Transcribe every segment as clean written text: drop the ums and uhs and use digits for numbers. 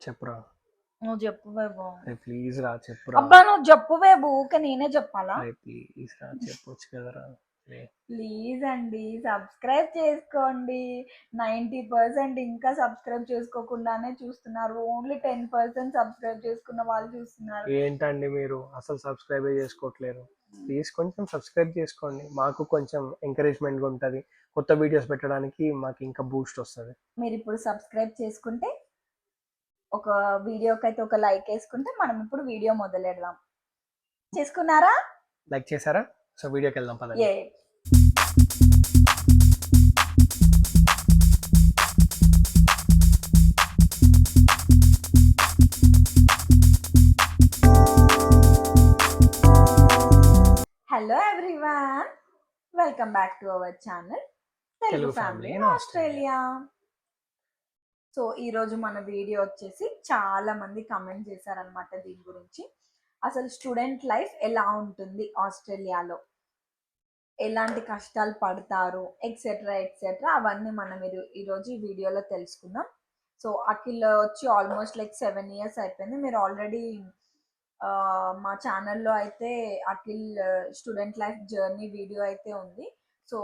చెప్పురా. నువ్వు చెప్పువే బా. అరే ప్లీజ్ రా చెప్పురా. అబ్బా నువ్వు చెప్పువే ఊకే నేనే చెప్పాలా? అరే ప్లీజ్ రా చెప్పొచ్చు కదరా. ప్లీజ్ అండి సబ్స్క్రైబ్ చేసుకోండి. 90% ఇంకా సబ్స్క్రైబ్ చేసుకోకుండానే చూస్తున్నారు. ఓన్లీ 10% సబ్స్క్రైబ్ చేసుకున్న వాళ్ళు చూస్తున్నారు. ఏంటండి మీరు అసలు సబ్స్క్రైబే చేసుకోవట్లేరు? ప్లీజ్ కొంచెం సబ్స్క్రైబ్ చేసుకోండి, మాకు కొంచెం ఎంకరేజ్మెంట్గా ఉంటుంది. కొత్త వీడియోస్ పెట్టడానికి మాకు ఇంకా బూస్ట్ వస్తుంది. మీరు ఇప్పుడు సబ్స్క్రైబ్ చేసుకుంటే ఒక వీడియోకి అయితే ఒక లైక్ వేసుకుంటే మనం ఇప్పుడు వీడియో మొదలెడదాం. చేసుకున్నారా? లైక్ చేశారా? సో వీడియోకి వెళ్దాం పదండి. Hey hello everyone, welcome back to our channel Telugu family in Australia. So ఈరోజు మన వీడియో వచ్చేసి చాలా మంది కమెంట్ చేశారనమాట దీని గురించి. అసలు స్టూడెంట్ లైఫ్ ఎలా ఉంటుంది ఆస్ట్రేలియాలో, ఎలాంటి కష్టాలు పడతారు, ఎక్సెట్రా ఎక్సెట్రా అవన్నీ మనం ఈరోజు ఈ వీడియోలో తెలుసుకుందాం. సో అఖిల్ వచ్చి ఆల్మోస్ట్ లైక్ 7 years అయిపోయింది. మీరు ఆల్రెడీ మా ఛానల్లో అయితే Akhil student life journey video అయితే ఉంది. సో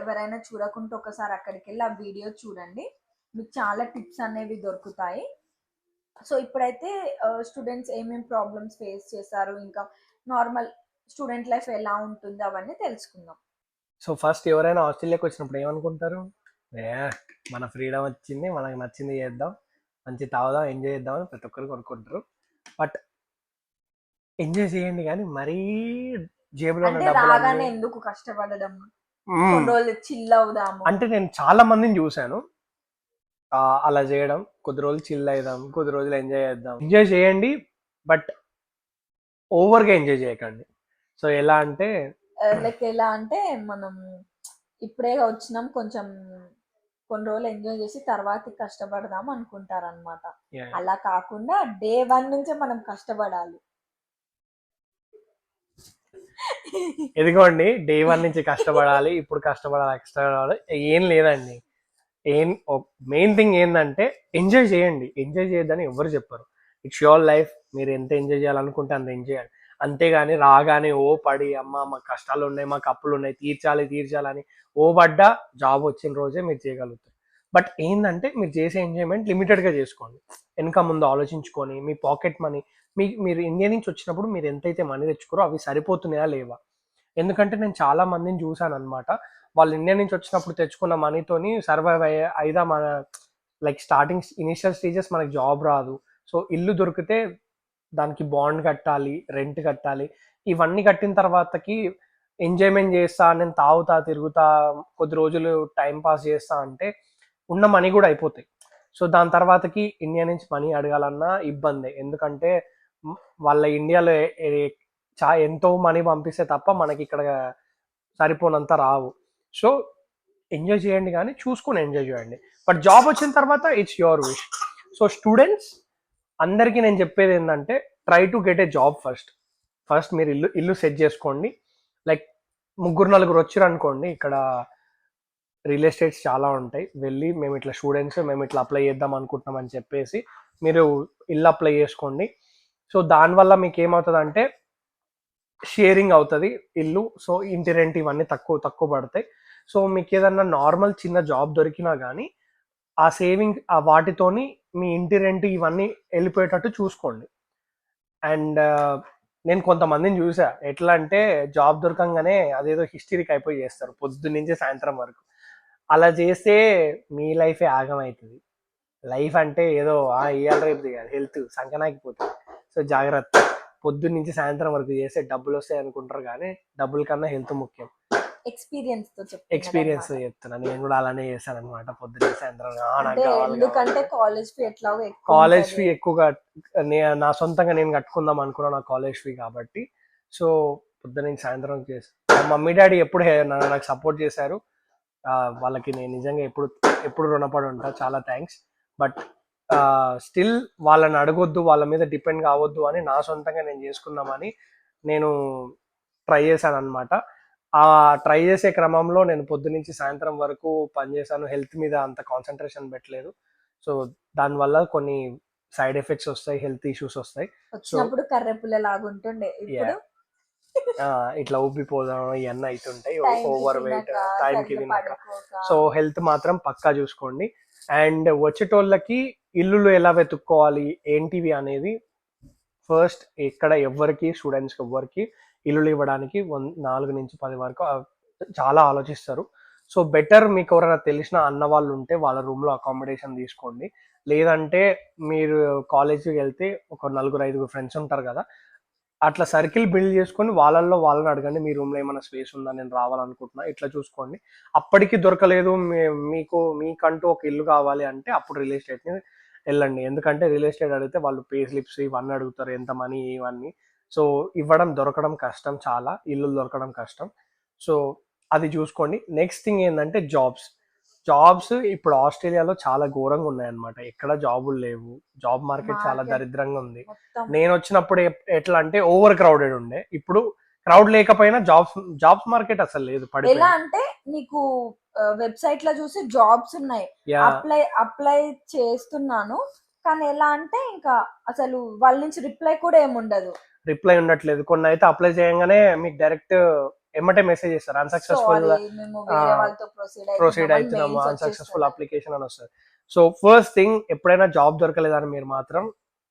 ఎవరైనా చూడకుంటే ఒకసారి అక్కడికి వెళ్ళి ఆ వీడియో చూడండి, మీకు చాలా టిప్స్ అనేవి దొరుకుతాయి. సో ఇప్పుడైతే స్టూడెంట్స్ ఏమేమి ప్రాబ్లమ్స్ ఫేస్ చేశారు, ఇంకా నార్మల్ స్టూడెంట్ లైఫ్ ఎలా ఉంటుంది అవన్నీ తెలుసుకుందాం. సో ఫస్ట్ ఎవరైనా ఆస్ట్రేలియాకి వచ్చినప్పుడు ఏమనుకుంటారు? మన ఫ్రీడమ్ వచ్చింది, మనకు నచ్చింది చేద్దాం, మంచి తాగుదాం, ఎంజాయ్ చేద్దాం అని ప్రతి ఒక్కరు కొనుక్కుంటారు. బట్ ఎంజాయ్ చేయండి కానీ మరీ జేబులో రాగానే ఎందుకు కష్టపడడం, కొన్ని రోజులు చిల్ అవుదాము అంటే నేను చాలా మందిని చూశాను అలా చేయడం. కొద్ది రోజులు చిల్ అవుదాం, కొద్ది రోజులు ఎంజాయ్ చేద్దాం. ఎంజాయ్ చేయండి బట్ ఓవర్గా ఎంజాయ్ చేయకండి. సో ఎలా అంటే మనం ఇప్పుడే వచ్చినాం, కొంచెం కొన్ని రోజులు ఎంజాయ్ చేసి తర్వాత కష్టపడదాం అనుకుంటారనమాట. అలా కాకుండా డే 1 నుంచే మనం కష్టపడాలి. ఎదిగోండి, డే 1 నుంచి కష్టపడాలి, ఇప్పుడు కష్టపడాలి ఏం లేదండి. మెయిన్ థింగ్ ఏంటంటే ఎంజాయ్ చేయండి. ఎంజాయ్ చేయొద్దని ఎవరు చెప్పరు. ఇట్స్ యువర్ లైఫ్, మీరు ఎంత ఎంజాయ్ చేయాలనుకుంటే అంత ఎంజాయ్ చేయాలి. అంతేగాని రాగానే ఓ పడి అమ్మ మాకు కష్టాలు ఉన్నాయి, మాకు అప్పులు ఉన్నాయి, తీర్చాలని ఓ పడ్డా జాబ్ వచ్చిన రోజే మీరు చేయగలుగుతారు. బట్ ఏంటంటే మీరు చేసే ఎంజాయ్మెంట్ లిమిటెడ్గా చేసుకోండి. వెనక ముందు ఆలోచించుకొని మీ పాకెట్ మనీ, మీరు ఇండియా నుంచి వచ్చినప్పుడు మీరు ఎంతైతే మనీ తెచ్చుకోరో అవి సరిపోతున్నాయా లేవా. ఎందుకంటే నేను చాలా మందిని చూశాను అనమాట, వాళ్ళు ఇండియా నుంచి వచ్చినప్పుడు తెచ్చుకున్న మనీతోని సర్వైవ్ అయిదా మన లైక్ స్టార్టింగ్ ఇనిషియల్ స్టేజెస్ మనకి జాబ్ రాదు. సో ఇల్లు దొరికితే దానికి బాండ్ కట్టాలి, రెంట్ కట్టాలి. ఇవన్నీ కట్టిన తర్వాతకి ఎంజాయ్మెంట్ చేస్తా, నేను తాగుతా తిరుగుతా కొద్ది రోజులు టైం పాస్ చేస్తా అంటే ఉన్న మనీ కూడా అయిపోతాయి. సో దాని తర్వాతకి ఇండియా నుంచి మనీ అడగాలన్నా ఇబ్బంది. ఎందుకంటే వాళ్ళ ఇండియాలో ఎంతో మనీ పంపిస్తే తప్ప మనకి ఇక్కడ సరిపోనంత రావు. సో ఎంజాయ్ చేయండి కానీ చూసుకొని ఎంజాయ్ చేయండి. బట్ జాబ్ వచ్చిన తర్వాత it's your wish. So students అందరికీ నేను చెప్పేది ఏంటంటే try to get a job first మీరు ఇల్లు సెట్ చేసుకోండి. లైక్ 3-4 వచ్చారు అనుకోండి, ఇక్కడ రియల్ ఎస్టేట్స్ చాలా ఉంటాయి. వెళ్ళి మేము ఇట్లా స్టూడెంట్స్, మేము ఇట్లా అప్లై చేద్దాం అనుకుంటున్నాం అని చెప్పేసి మీరు ఇల్లు అప్లై చేసుకోండి. సో దానివల్ల మీకు ఏమవుతుందంటే షేరింగ్ అవుతుంది ఇల్లు. సో ఇంటి రెంట్ ఇవన్నీ తక్కువ పడతాయి. సో మీకు ఏదన్నా నార్మల్ చిన్న జాబ్ దొరికినా కానీ ఆ సేవింగ్ ఆ వాటితోని మీ ఇంటి రెంట్ ఇవన్నీ వెళ్ళిపోయేటట్టు చూసుకోండి. అండ్ నేను కొంతమందిని చూసా, ఎట్లా అంటే జాబ్ దొరకంగానే అదేదో హిస్టరీకి అయిపోయి చేస్తారు పొద్దున్న నుంచి సాయంత్రం వరకు. అలా చేస్తే మీ లైఫే ఆగమవుతుంది. లైఫ్ అంటే ఏదో ఇవాళ రేపు హెల్త్ సంకనాకిపోతుంది. సో జాగ్రత్త, పొద్దున్న నుంచి సాయంత్రం వరకు చేస్తే డబ్బులు వస్తాయి అనుకుంటారు కానీ డబ్బుల కన్నా హెల్త్ ముఖ్యం. ఎక్స్పీరియన్స్ తో చెప్తున్నా, నేను కూడా అలానే చేశాను అనమాట. పొద్దున్న సాయంత్రం ఎందుకంటే కాలేజ్ ఫీ ఎక్కువగా నా సొంతంగా నేను కట్టుకుందాం అనుకున్నా నా కాలేజ్ ఫీ కాబట్టి. సో పొద్దున్న సాయంత్రం చేసి మమ్మీ డాడీ ఎప్పుడు నాకు సపోర్ట్ చేశారు. వాళ్ళకి నేను నిజంగా ఎప్పుడు రుణపడి ఉంటా. చాలా థ్యాంక్స్. బట్ స్టిల్ వాళ్ళని అడగొద్దు, వాళ్ళ మీద డిపెండ్ కావద్దు అని నా సొంతంగా నేను చేసుకుందామని నేను ట్రై చేశాను అనమాట. ఆ ట్రై చేసే క్రమంలో నేను పొద్దునుంచి సాయంత్రం వరకు పనిచేశాను. హెల్త్ మీద అంత కాన్సన్ట్రేషన్ పెట్టలేదు. సో దానివల్ల కొన్ని సైడ్ ఎఫెక్ట్స్ వస్తాయి, హెల్త్ ఇష్యూస్ వస్తాయి. వచ్చినప్పుడు కర్రెపుల్ల లాగుంటుండే, ఇప్పుడు ఇట్లా ఉబ్బిపోదాం ఇవన్నీ అవుతుంటాయి, టైంకి ఓవర్ వెయిట్, తినక, టైంకి సరిగ్గా తినక. పడుకోక. సో హెల్త్ మాత్రం పక్కా చూసుకోండి. అండ్ వచ్చేటోళ్ళకి ఇల్లులు ఎలా వెతుక్కోవాలి ఏంటివి అనేది ఫస్ట్ ఎక్కడ ఎవ్వరికి స్టూడెంట్స్కి ఎవ్వరికి ఇల్లులు ఇవ్వడానికి 4 నుంచి 10 వరకు చాలా ఆలోచిస్తారు. సో బెటర్ మీకు ఎవరైనా తెలిసిన అన్న వాళ్ళు ఉంటే వాళ్ళ రూమ్లో అకామిడేషన్ తీసుకోండి. లేదంటే మీరు కాలేజీకి వెళ్తే ఒక 4-5 ఫ్రెండ్స్ ఉంటారు కదా, అట్లా సర్కిల్ బిల్డ్ చేసుకొని వాళ్ళల్లో వాళ్ళని అడగండి, మీ రూమ్లో ఏమైనా స్పేస్ ఉందా, నేను రావాలనుకుంటున్నా, ఇట్లా చూసుకోండి. అప్పటికి దొరకలేదు, మీకంటూ ఒక ఇల్లు కావాలి అంటే అప్పుడు రియల్ ఎస్టేట్ని వెళ్ళండి. ఎందుకంటే రియల్ ఎస్టేట్ అడిగితే వాళ్ళు పే స్లిప్స్ ఇవన్నీ అడుగుతారు, ఎంత మనీ ఇవన్నీ. సో దొరకడం కష్టం, చాలా ఇల్లులు దొరకడం కష్టం. సో అది చూసుకోండి. నెక్స్ట్ థింగ్ ఏంటంటే జాబ్స్ ఇప్పుడు ఆస్ట్రేలియాలో చాలా ఘోరంగా ఉన్నాయన్నమాట. ఎక్కడ జాబులు లేవు, జాబ్ మార్కెట్ చాలా దరిద్రంగా ఉంది. నేను వచ్చినప్పుడు ఎట్లా అంటే ఓవర్ క్రౌడెడ్ ఉండే, ఇప్పుడు క్రౌడ్ లేకపోయినా జాబ్స్ మార్కెట్ అసలు లేదు, ఎలా పడిపోయింది. అంటే నీకు వెబ్సైట్ లో చూసి జాబ్స్ ఉన్నాయి, యా, అప్లై చేస్తున్నాను, కానీ ఎలా అంటే ఇంకా అసలు వాళ్ళ నుంచి రిప్లై కూడా ఏముండదు. రిప్లై ఉండట్లేదు. కొన్ని అయితే అప్లై చేయగానే మీకు డైరెక్ట్ ఎమ్మటే మెసేజ్ చేస్తారు, అన్సక్సెస్ఫుల్ Sorry, మేము వేరే వాళ్ళతో ప్రొసీడ్ అవుతున్నాము, అన్సక్సెస్ఫుల్ అప్లికేషన్ అని వస్తుంది. సో ఫస్ట్ థింగ్, ఎప్పుడైనా జాబ్ దొరకలేదని మీరు మాత్రం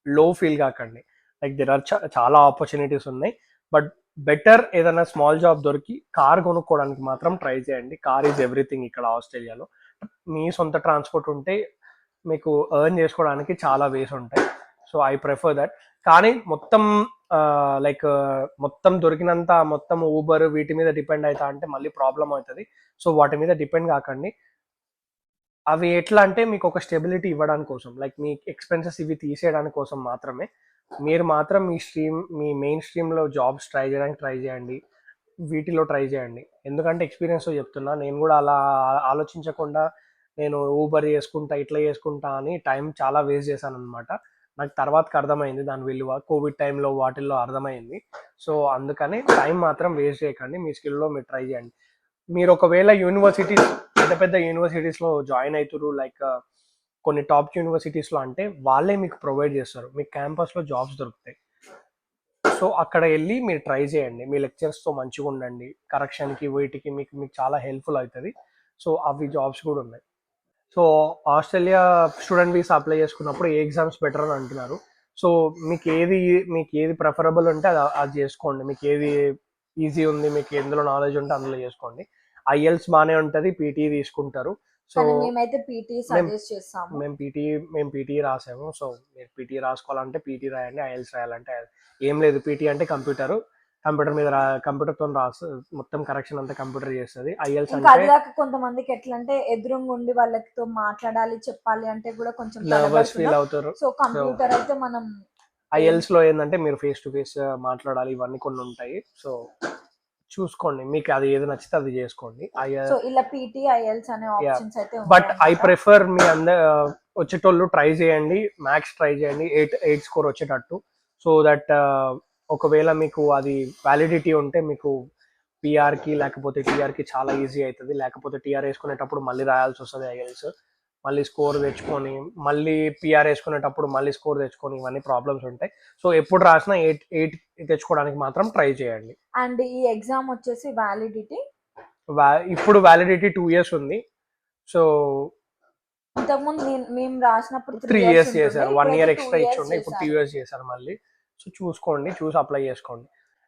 లో ఫీల్ కాకండి. లైక్ దెర్ ఆర్ చాలా ఆపర్చునిటీస్ ఉన్నాయి. బట్ బెటర్ ఏదైనా స్మాల్ జాబ్ దొరికి కార్ కొనుక్కోవడానికి మాత్రం ట్రై చేయండి. కార్ ఈజ్ ఎవ్రీథింగ్ ఇక్కడ ఆస్ట్రేలియాలో. మీ సొంత ట్రాన్స్పోర్ట్ ఉంటే మీకు ఎర్న్ చేసుకోవడానికి చాలా వేస్ ఉంటాయి. So I prefer that. కానీ లైక్ మొత్తం దొరికినంత మొత్తం ఊబర్ వీటి మీద డిపెండ్ అవుతా అంటే మళ్ళీ ప్రాబ్లం అవుతుంది. సో వాటి మీద డిపెండ్ కాకండి. అవి ఎట్లా అంటే మీకు ఒక స్టెబిలిటీ ఇవ్వడానికి కోసం, లైక్ మీ ఎక్స్పెన్సెస్ ఇవి తీసేయడానికి కోసం మాత్రమే. మీరు మాత్రం మీ మెయిన్ స్ట్రీమ్లో జాబ్స్ ట్రై చేయండి, వీటిలో ట్రై చేయండి. ఎందుకంటే ఎక్స్పీరియన్స్తో చెప్తున్నా, నేను కూడా అలా ఆలోచించకుండా నేను ఊబర్ చేసుకుంటా ఇట్లా చేసుకుంటా అని టైం చాలా వేస్ట్ చేశాను అనమాట. నాకు తర్వాతకి అర్థమైంది దాని విలువ, కోవిడ్ టైంలో వాటిల్లో అర్థమైంది. సో అందుకని టైం మాత్రం వేస్ట్ చేయకండి, మీ స్కిల్లో మీరు ట్రై చేయండి. మీరు ఒకవేళ పెద్ద పెద్ద యూనివర్సిటీస్లో జాయిన్ అవుతారు, లైక్ కొన్ని టాప్ యూనివర్సిటీస్లో, అంటే వాళ్ళే మీకు ప్రొవైడ్ చేస్తారు, మీకు క్యాంపస్లో జాబ్స్ దొరుకుతాయి. సో అక్కడ వెళ్ళి మీరు ట్రై చేయండి, మీ లెక్చర్స్తో మంచిగా ఉండండి, కరెక్షన్కి వీటికి మీకు చాలా హెల్ప్ఫుల్ అవుతుంది. సో అవి జాబ్స్ కూడా ఉన్నాయి. So Australia student visa apply చేసుకున్నప్పుడు ఏ ఎగ్జామ్స్ బెటర్ అని అంటున్నారు. సో మీకు ఏది ప్రిఫరబుల్ ఉంటే అది చేసుకోండి. మీకు ఏది ఈజీ ఉంది, మీకు ఎందులో నాలెడ్జ్ ఉంటే అందులో చేసుకోండి. ఐఎల్స్ బాగానే ఉంటుంది, పీటీ తీసుకుంటారు. సో మేమైతే పీటీ సజెస్ట్ చేస్తాము. మేము పీటీ రాసాము. సో మీరు పీటీ రాసుకోవాలంటే పీటీ రాయండి, ఐఎల్స్ రాయాలంటే ఏం లేదు. పీటీ అంటే కంప్యూటర్ మీద కంప్యూటర్తో రాసు, మొత్తం కరెక్షన్ అంతా కంప్యూటర్ చేస్తుంది. ఐఎల్స్ అంటే కొంతమందికి ఎట్లా అంటే ఎదురుగా ఉండి వాళ్ళతో మాట్లాడాలి, చెప్పాలి అంటే కూడా కొంచెం నర్వస్ ఫీల్ అవుతారు. సో కంప్యూటర్ అయితే మనం ఐఎల్స్ లో ఏంటంటే మీరు ఫేస్ టు ఫేస్ మాట్లాడాలి, ఇవన్నీ కొన్ని ఉంటాయి. సో చూసుకోండి, మీకు అది ఏది నచ్చితే అది చేసుకోండి. సో ఇలా పీటీ ఐఎల్స్ అనే ఆప్షన్స్ అయితే బట్ ఐ ప్రిఫర్ మీ వచ్చేటోళ్ళు ట్రై చేయండి, మ్యాథ్స్ ట్రై చేయండి 8 స్కోర్ వచ్చేటట్టు. సో దట్ ఒకవేళ మీకు అది వ్యాలిడిటీ ఉంటే మీకు పిఆర్కి లేకపోతే టీఆర్కి చాలా ఈజీ అవుతుంది. లేకపోతే టీఆర్ వేసుకునేటప్పుడు మళ్ళీ రాయాల్సి వస్తుంది ఐఎల్స్, మళ్ళీ స్కోర్ తెచ్చుకొని మళ్ళీ పిఆర్ వేసుకునేటప్పుడు మళ్ళీ స్కోర్ తెచ్చుకొని ఇవన్నీ ప్రాబ్లమ్స్ ఉంటాయి. సో ఎప్పుడు రాసినా 8 తెచ్చుకోవడానికి మాత్రం ట్రై చేయండి. అండ్ ఈ ఎగ్జామ్ వచ్చేసి వ్యాలిడిటీ ఇప్పుడు వ్యాలిడిటీ 2 years ఉంది. సో ఇంతకుముందు మేము రాసినప్పుడు 3 years చేశారు, 1 year ఎక్స్ట్రా ఇచ్చుండే, ఇప్పుడు 2 years చేశారు మళ్ళీ. సో చూసుకోండి, చూసి అప్లై చేసుకోండి.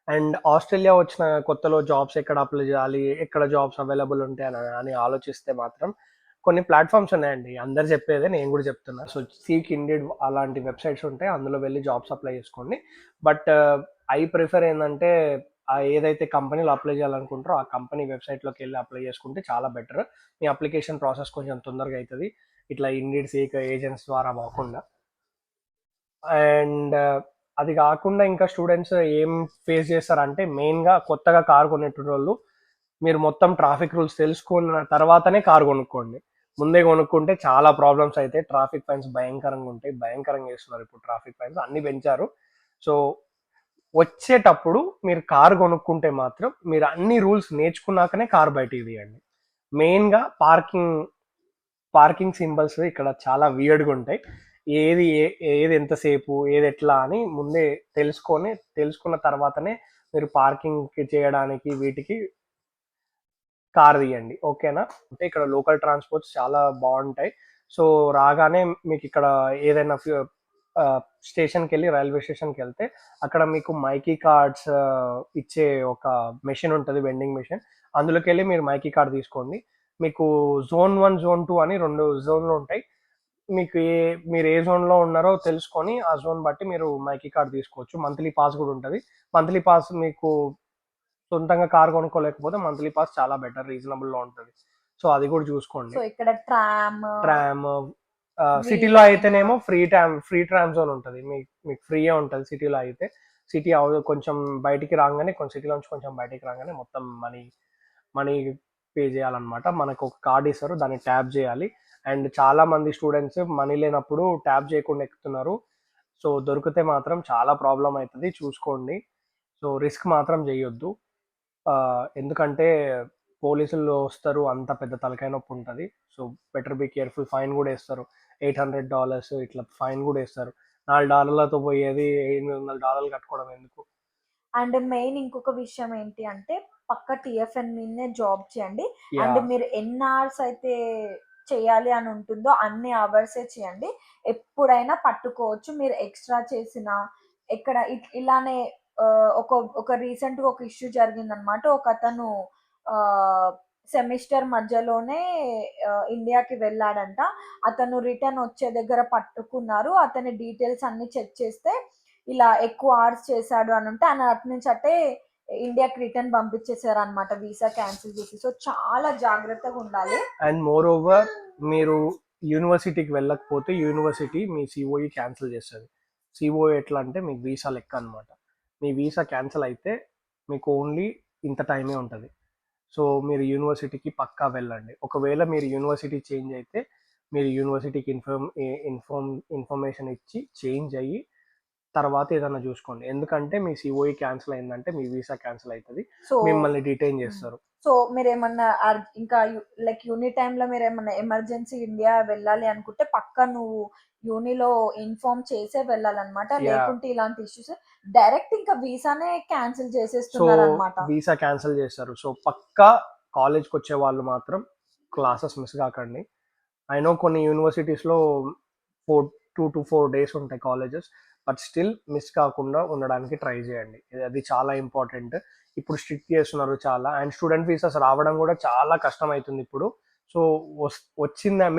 అండ్ ఆస్ట్రేలియా వచ్చిన కొత్తలో జాబ్స్ ఎక్కడ అప్లై చేయాలి, ఎక్కడ జాబ్స్ అవైలబుల్ ఉంటాయి అని ఆలోచిస్తే మాత్రం కొన్ని ప్లాట్ఫామ్స్ ఉన్నాయండి, అందరు చెప్పేదే నేను కూడా చెప్తున్నా. సో సీక్ ఇండిడ్ అలాంటి వెబ్సైట్స్ ఉంటాయి, అందులో వెళ్ళి జాబ్స్ అప్లై చేసుకోండి. బట్ ఐ ప్రిఫర్ ఏంటంటే ఏదైతే కంపెనీలో అప్లై చేయాలనుకుంటారో ఆ కంపెనీ వెబ్సైట్లోకి వెళ్ళి అప్లై చేసుకుంటే చాలా బెటర్. మీ అప్లికేషన్ ప్రాసెస్ కొంచెం తొందరగా అవుతుంది, ఇట్లా ఇండిడ్ సీక్ ఏజెంట్స్ ద్వారా కాకుండా. అండ్ అది కాకుండా ఇంకా స్టూడెంట్స్ ఏం ఫేస్ చేస్తారంటే, మెయిన్గా కొత్తగా కార్ కొనేటువంటి వాళ్ళు మీరు మొత్తం ట్రాఫిక్ రూల్స్ తెలుసుకున్న తర్వాతనే కార్ కొనుక్కోండి. ముందే కొనుక్కుంటే చాలా ప్రాబ్లమ్స్ అయితే, ట్రాఫిక్ ఫైన్స్ భయంకరంగా ఉంటాయి, భయంకరంగా చేస్తున్నారు ఇప్పుడు ట్రాఫిక్ ఫైన్స్ అన్ని పెంచారు. సో వచ్చేటప్పుడు మీరు కార్ కొనుక్కుంటే మాత్రం మీరు అన్ని రూల్స్ నేర్చుకున్నాకనే కార్ బయటికి తీయండి. మెయిన్గా పార్కింగ్ సింబల్స్ ఇక్కడ చాలా వియర్డ్గా ఉంటాయి. ఏది ఎంతసేపు ఏది ఎట్లా అని ముందే తెలుసుకున్న తర్వాతనే మీరు పార్కింగ్ చేయడానికి వీటికి కార్ తీయండి. ఓకేనా? అంటే ఇక్కడ లోకల్ ట్రాన్స్పోర్ట్స్ చాలా బాగుంటాయి. సో రాగానే మీకు ఇక్కడ ఏదైనా స్టేషన్కి వెళ్ళి రైల్వే స్టేషన్కి వెళ్తే అక్కడ మీకు మైకీ కార్డ్స్ ఇచ్చే ఒక మెషిన్ ఉంటుంది, వెండింగ్ మెషిన్. అందులోకి వెళ్ళి మీరు మైకీ కార్డ్ తీసుకోండి. మీకు Zone 1 Zone 2 అని 2 జోన్లు ఉంటాయి. మీకు మీరు ఏ జోన్లో ఉన్నారో తెలుసుకొని ఆ జోన్ బట్టి మీరు మైకీ కార్డ్ తీసుకోవచ్చు. మంత్లీ పాస్ కూడా ఉంటుంది. మంత్లీ పాస్ మీకు సొంతంగా కార్ కొనుక్కోలేకపోతే మంత్లీ పాస్ చాలా బెటర్, రీజనబుల్లో ఉంటుంది. సో అది కూడా చూసుకోండి. సో ఇక్కడ ట్రామ్ సిటీలో అయితేనేమో ఫ్రీ ట్రామ్ జోన్ ఉంటుంది, మీకు ఫ్రీయే ఉంటుంది సిటీలో అయితే. సిటీ కొంచెం బయటికి రాగానే సిటీలో నుంచి కొంచెం బయటికి రాగానే మొత్తం మనీ పే చేయాలన్నమాట. మనకు ఒక కార్డ్ ఇస్తారు, దాన్ని ట్యాప్ చేయాలి. అండ్ చాలా మంది స్టూడెంట్స్ మనీ లేనప్పుడు ట్యాప్ చేయకుండా ఎక్కుతున్నారు. సో దొరికితే మాత్రం చాలా ప్రాబ్లం అవుతుంది, చూసుకోండి. సో రిస్క్ మాత్రం చేయొద్దు. ఎందుకంటే పోలీసులు వస్తారు, అంత పెద్ద తలకాయ నొప్పి ఉంటుంది. So better be careful. Fine కూడా వేస్తారు, $800 ఇట్లా ఫైన్ కూడా వేస్తారు. $4తో పోయేది $800 కట్టుకోవడం ఎందుకు? అండ్ మెయిన్ ఇంకొక విషయం ఏంటి అంటే పక్క టిఎఫ్ఎన్ మీదనే జాబ్ చేయండి. అండ్ మీరు ఎన్ని అవర్స్ అయితే చేయాలి అని ఉంటుందో అన్ని అవర్సే చేయండి. ఎప్పుడైనా పట్టుకోవచ్చు. మీరు ఎక్స్ట్రా చేసిన ఎక్కడ ఇలానే ఒక రీసెంట్గా ఒక ఇష్యూ జరిగిందనమాట. ఒక అతను సెమిస్టర్ మధ్యలోనే ఇండియాకి వెళ్ళాడంట. అతను రిటర్న్ వచ్చే దగ్గర పట్టుకున్నారు. అతని డీటెయిల్స్ అన్ని చెక్ చేస్తే ఇలా ఎక్కువ అవర్స్ చేశాడు అని ఉంటే ఆయన అటు నుంచి అట్టే ఇండియాకి రిటర్న్ పంపించేసారు అనమాట, వీసా క్యాన్సిల్ చేసి. సో చాలా జాగ్రత్తగా ఉండాలి. అండ్ మోర్ ఓవర్ మీరు యూనివర్సిటీకి వెళ్ళకపోతే యూనివర్సిటీ మీ సిఓఈ క్యాన్సిల్ చేస్తుంది. సిఓఈ ఎట్లా అంటే మీకు వీసా లెక్క అనమాట. మీ వీసా క్యాన్సిల్ అయితే మీకు ఓన్లీ ఇంత టైమే ఉంటుంది. సో మీరు యూనివర్సిటీకి పక్కా వెళ్ళండి. ఒకవేళ మీరు యూనివర్సిటీ చేంజ్ అయితే మీరు యూనివర్సిటీకి ఇన్ఫర్మేషన్ ఇచ్చి చేంజ్ అయ్యి తర్వాత ఏదైనా చూసుకోండి. ఎందుకంటే మీ సిఓఈ క్యాన్సిల్ అయిందంటే మీ వీసా క్యాన్సిల్ అవుతుంది, మిమ్మల్ని డిటైన్ చేస్తారు. సో మీరు ఏమన్నా ఇంకా లైక్ యూని టైంలో మీరు ఏమన్నా ఎమర్జెన్సీ ఇండియా వెళ్ళాలి అనుకుంటే పక్క నువ్వు యూనిలో ఇన్ఫార్మ్ చేసే వెళ్ళాలన్నమాట. లేకుంటే ఇలాంటి ఇష్యూస్ డైరెక్ట్ ఇంకా వీసానే క్యాన్సిల్ చేసేస్తున్నారు అన్నమాట. వీసా క్యాన్సిల్ చేస్తారు. సో పక్కా కాలేజ్కి వచ్చే వాళ్ళు మాత్రం క్లాసెస్ మిస్ కాకండి. అయినో కొన్ని యూనివర్సిటీస్లో 2 to 4 days ఉంటాయి కాలేజెస్, బట్ స్టిల్ మిస్ కాకుండా ఉండడానికి ట్రై చేయండి. అది చాలా ఇంపార్టెంట్. ఇప్పుడు స్ట్రిక్ట్ చేస్తున్నారు చాలా, అండ్ స్టూడెంట్ వీసాస్ రావడం కూడా చాలా కష్టం అవుతుంది ఇప్పుడు. సో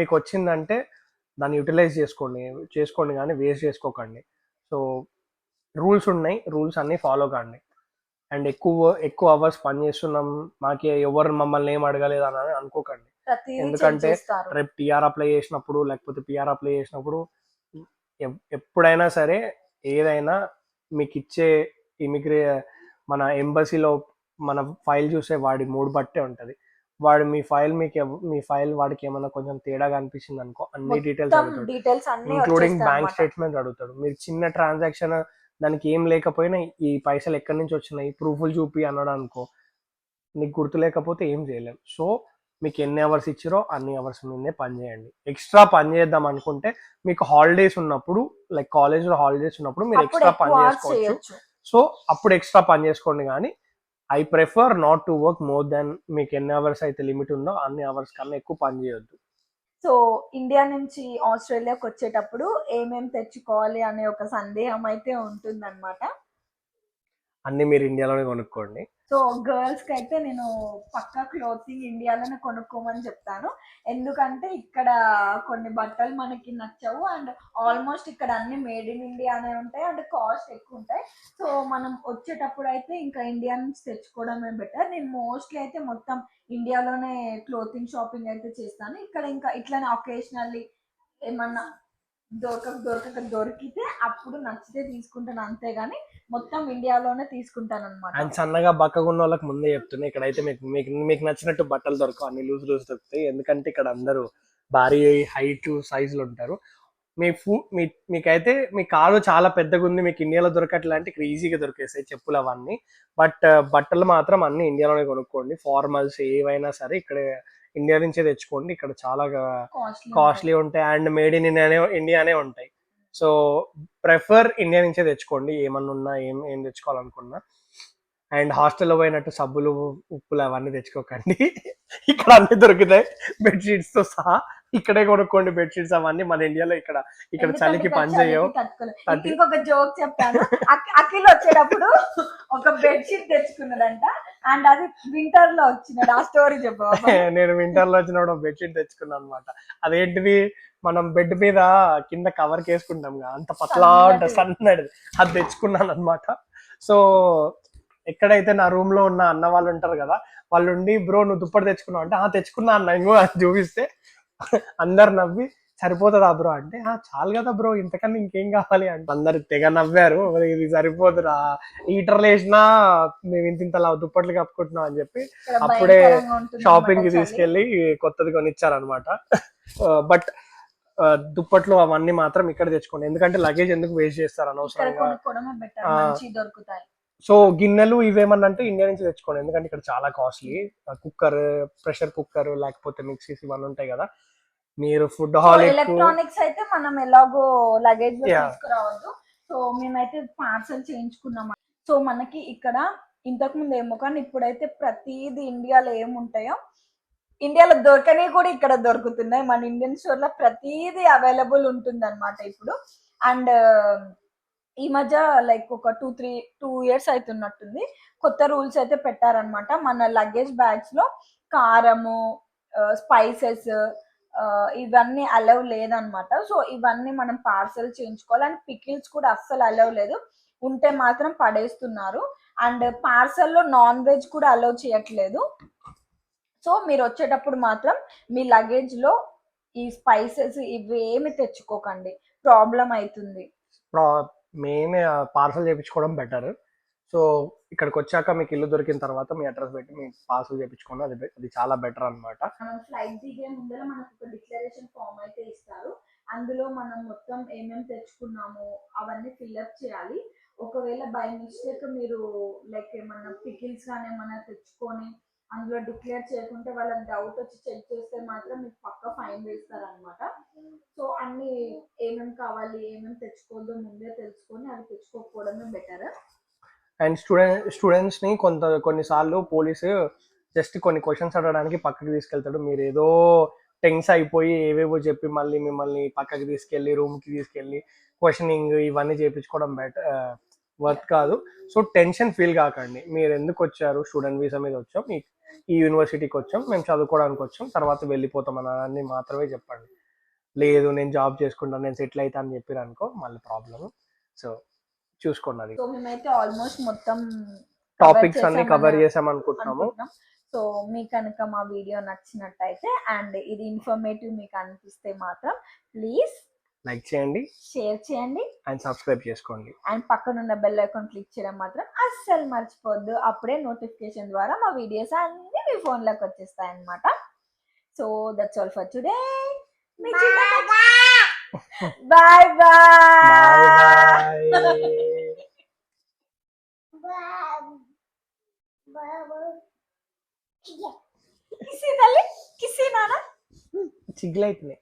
మీకు వచ్చిందంటే దాన్ని యూటిలైజ్ చేసుకోండి కానీ వేస్ట్ చేసుకోకండి. సో రూల్స్ ఉన్నాయి, రూల్స్ అన్నీ ఫాలో కాండి. అండ్ ఎక్కువ అవర్స్ పని చేస్తున్నాం, మాకు ఎవరు మమ్మల్ని ఏం అడగలేదు అని అనుకోకండి. ఎందుకంటే రేపు టీఆర్ అప్లై చేసినప్పుడు లేకపోతే పిఆర్ అప్లై చేసినప్పుడు ఎప్పుడైనా సరే ఏదైనా మీకు ఇచ్చే మన ఎంబసీలో మన ఫైల్ చూసే వాడి మూడు బట్టే ఉంటుంది. వాడు మీ ఫైల్ వాడికి ఏమైనా కొంచెం తేడాగా అనిపించింది అనుకో అన్ని డీటెయిల్స్ అడుగుతాడు, ఇంక్లూడింగ్ బ్యాంక్ స్టేట్మెంట్ అడుగుతాడు. మీరు చిన్న ట్రాన్సాక్షన్ దానికి ఏం లేకపోయినా ఈ పైసలు ఎక్కడి నుంచి వచ్చినాయి ప్రూఫ్లు చూపి అన్నాడు అనుకో, నీకు గుర్తు లేకపోతే ఏం చేయలేం. సో మీకు ఎన్ని అవర్స్ ఇచ్చిరో అన్ని అవర్స్ మీదే పని చేయండి. ఎక్స్ట్రా పని చేద్దాం అనుకుంటే మీకు హాలిడేస్ ఉన్నప్పుడు లైక్ కాలేజ్లో హాలిడేస్ ఉన్నప్పుడు మీరు ఎక్స్ట్రా పని చేసుకోవచ్చు. సో అప్పుడు ఎక్స్ట్రా పని చేసుకోండి. కానీ I prefer not to work more than మీకు ఎన్ని అవర్స్ అయితే లిమిట్ ఉందో అన్ని అవర్స్ కన్నా ఎక్కువ పని చేయొద్దు. సో ఇండియా నుంచి ఆస్ట్రేలియాకి వచ్చేటప్పుడు ఏమేమి తెచ్చుకోవాలి అనే ఒక సందేహం అయితే ఉంటుందన్నమాట. అన్ని మీరు ఇండియాలోనే కొనుక్కోండి. సో గర్ల్స్ కి అయితే నేను పక్కా క్లోతింగ్ ఇండియాలోనే కొనుక్కోమని చెప్తాను. ఎందుకంటే ఇక్కడ కొన్ని బట్టలు మనకి నచ్చవు అండ్ ఆల్మోస్ట్ ఇక్కడ అన్ని మేడ్ ఇన్ ఇండియానే ఉంటాయి అండ్ కాస్ట్ ఎక్కువ ఉంటాయి. సో మనం వచ్చేటప్పుడు అయితే ఇంకా ఇండియా నుంచి తెచ్చుకోవడమే బెటర్. నేను మోస్ట్లీ అయితే మొత్తం ఇండియాలోనే క్లోతింగ్ షాపింగ్ అయితే చేస్తాను. ఇక్కడ ఇంకా ఇట్లానే ఒకేషనల్లీ ఏమన్నా దొరికితే అప్పుడు నచ్చితే తీసుకుంటాను, అంతేగాని మొత్తం ఇండియాలోనే తీసుకుంటాను అనమాట. అండ్ సన్నగా బక్కగున్న వాళ్ళకి ముందే చెప్తున్నా, ఇక్కడైతే మీకు నచ్చినట్టు బట్టలు దొరకవు, అన్ని లూజ్ దొరుకుతాయి. ఎందుకంటే ఇక్కడ అందరూ భారీ హైట్ సైజులు ఉంటారు. మీకైతే మీ కాలు చాలా పెద్దగా ఉంది, మీకు ఇండియాలో దొరకట్లాంటి ఇక్కడ ఈజీగా దొరికేస్తాయి చెప్పులు అవన్నీ. బట్ బట్టలు మాత్రం అన్ని ఇండియాలోనే కొనుక్కోండి. ఫార్మల్స్ ఏవైనా సరే ఇక్కడ ఇండియా నుంచే తెచ్చుకోండి. ఇక్కడ చాలా కాస్ట్లీ ఉంటాయి అండ్ మేడ్ ఇన్ ఇండియానే ఉంటాయి. సో ప్రెఫర్ ఇండియా నుంచే తెచ్చుకోండి, ఏమన్నా ఉన్నా ఏం తెచ్చుకోవాలనుకున్నా. అండ్ హాస్టల్లో పోయినట్టు సబ్బులు ఉప్పులు అవన్నీ తెచ్చుకోకండి. ఇక్కడ అన్ని దొరుకుతాయి బెడ్షీట్స్ తో సహా. ఇక్కడే కొనుక్కోండి బెడ్షీట్స్ అవన్నీ. మన ఇండియాలో ఇక్కడ చలికి పని చేయవు. ఇంకొక జోక్ చెప్తాను. అఖిల్ వచ్చేటప్పుడు ఒక బెడ్షీట్ తెచ్చుకున్నాడంట, అండ్ అది వింటర్ లో వచ్చినాడు. ఆ స్టోరీ చెప్పు. నేను వింటర్ లో వచ్చినప్పుడు బెడ్షీట్ తెచ్చుకున్నాను అనమాట. అదేంటిది, మనం బెడ్ మీద కింద కవర్ వేసుకుంటాం కదా, అంత పతలా ఉంటుంది, సన్నది. అది తెచ్చుకున్నాను అనమాట. సో ఎక్కడైతే నా రూమ్ లో ఉన్న అన్న వాళ్ళు ఉంటారు కదా, వాళ్ళు ఉండి బ్రో నువ్వు దుప్పటి తెచ్చుకున్నావు అంటే తెచ్చుకున్నా అన్న, ఇంకో చూపిస్తే అందరు నవ్వి సరిపోతుందా బ్రో అంటే చాలు కదా బ్రో, ఇంతకన్నా ఇంకేం కావాలి అంటే అందరు తెగ నవ్వారు. ఇది సరిపోతురా, హీటర్లు వేసినా మేము ఇంతలా దుప్పట్లు కప్పుకుంటున్నాం అని చెప్పి అప్పుడే షాపింగ్ కి తీసుకెళ్లి కొత్తది కొనిచ్చారనమాట. బట్ దుప్పట్లు అవన్నీ మాత్రం ఇక్కడ తెచ్చుకోండి, ఎందుకంటే లగేజ్ ఎందుకు వేస్ట్ చేస్తారు అనవసరంగా. సో గిన్నెలు ఇవేమన్నా అంటే ఇండియా నుంచి తెచ్చుకోండి, ఎందుకంటే ఇక్కడ చాలా కాస్ట్లీ. కుక్కర్, ప్రెషర్ కుక్కర్, లేకపోతే మిక్సీస్ ఇవన్నీ ఉంటాయి కదా. మీరు ఫుడ్ హాల్ ఎలక్ట్రానిక్స్ అయితే మనం ఎలాగో లగేజ్ లో తీసుకురావద్దు. సో మేమైతే పార్సల్ చేయించుకున్నాం. సో మనకి ఇక్కడ ఇంతకు ముందు ఏమో, కానీ ఇప్పుడైతే ప్రతిదీ ఇండియాలో ఏముంటాయో ఇండియాలో దొరకని కూడా ఇక్కడ దొరుకుతున్నాయి. మన ఇండియన్ స్టోర్ లో ప్రతిదీ అవైలబుల్ ఉంటుంది అనమాట ఇప్పుడు. అండ్ ఈ మధ్య లైక్ ఒక 2 years అవుతున్నట్టుంది, కొత్త రూల్స్ అయితే పెట్టారనమాట. మన లగేజ్ బ్యాగ్స్ లో కారము, స్పైసెస్ ఇవన్నీ అలౌ లేదనమాట. సో ఇవన్నీ మనం పార్సల్ చేయించుకోవాలి. అండ్ పికిల్స్ కూడా అస్సలు అలౌ లేదు, ఉంటే మాత్రం పడేస్తున్నారు. అండ్ పార్సల్లో నాన్ వెజ్ కూడా అలౌ చేయట్లేదు. సో మీరు వచ్చేటప్పుడు మాత్రం మీ లగేజ్ లో ఈ స్పైసెస్ ఇవేమి తెచ్చుకోకండి, ప్రాబ్లం అవుతుంది. మెయిన్ పార్సల్ చేయించుకోవడం బెటర్. సో ఇక్కడికి వచ్చాక మీకు ఇల్లు దొరికిన తర్వాత మీ అడ్రస్ పెట్టి మీ పార్సల్ చేయించుకోండి, అది చాలా బెటర్ అనమాట. మనం ఫ్లైట్ దిగే ముందర మనకు ఒక డిక్లరేషన్ ఫామ్ అయితే ఇస్తారు. అందులో మనం మొత్తం ఏమేమి తెచ్చుకున్నామో అవన్నీ ఫిల్అప్ చేయాలి. ఒకవేళ బై మిస్టేక్ మీరు లైక్ ఏమన్నా పికిల్స్ కానీ ఏమన్నా తెచ్చుకొని అందులో డిక్లేర్ చేయకుంటే వాళ్ళకి డౌట్ వచ్చి చెక్ చేస్తే మాత్రం మీకు పక్కా ఫైన్ వేస్తారనమాట. సో అన్ని ఏమేమి కావాలి ఏమేమి తెచ్చుకోవద్దో ముందే తెలుసుకొని అవి తెచ్చుకోకపోవడమే బెటర్. అండ్ స్టూడెంట్స్ ని కొన్నిసార్లు పోలీసు జస్ట్ కొన్ని క్వశ్చన్స్ అడగడానికి పక్కకి తీసుకెళ్తాడు. మీరు ఏదో టెన్స్ అయిపోయి ఏవేవో చెప్పి మళ్ళీ మిమ్మల్ని పక్కకి తీసుకెళ్ళి రూమ్ కి తీసుకెళ్ళి క్వశ్చనింగ్ ఇవన్నీ చేయించుకోవడం వర్త్ కాదు. సో టెన్షన్ ఫీల్ కాకండి. మీరు ఎందుకు వచ్చారు, స్టూడెంట్ వీసా మీద వచ్చాం, ఈ యూనివర్సిటీకి వచ్చాం, మేము చదువుకోవడానికి వచ్చాం, తర్వాత వెళ్ళిపోతాం అని మాత్రమే చెప్పండి. లేదు నేను జాబ్ చేసుకుంటాను, నేను సెటిల్ అవుతా అని చెప్పారు అనుకో, మళ్ళీ ప్రాబ్లమ్. సో చూసుకోండి. అది సో మేమైతే ఆల్మోస్ట్ మొత్తం టాపిక్స్ అన్ని కవర్ చేసాం అనుకుంటున్నాము. సో మీకు కనుక మా వీడియో నచ్చినట్టయితే అండ్ ఇది ఇన్ఫర్మేటివ్ మీకు అనిపిస్తే మాత్రం ప్లీజ్ లైక్ చేయండి, షేర్ చేయండి అండ్ సబ్స్క్రైబ్ చేసుకోండి. అండ్ పక్కనున్న బెల్ ఐకాన్ క్లిక్ చేయడం మాత్రం అస్సలు మర్చిపోద్దు. అప్పుడే నోటిఫికేషన్ ద్వారా మా వీడియోస్ అన్ని మీ ఫోన్లోకి వచ్చేస్తాయి అన్నమాట. So that's all for today. Bye bye. కిసి తల్లి, కిసి నాన్న, చిగ్లైతున్నాయి.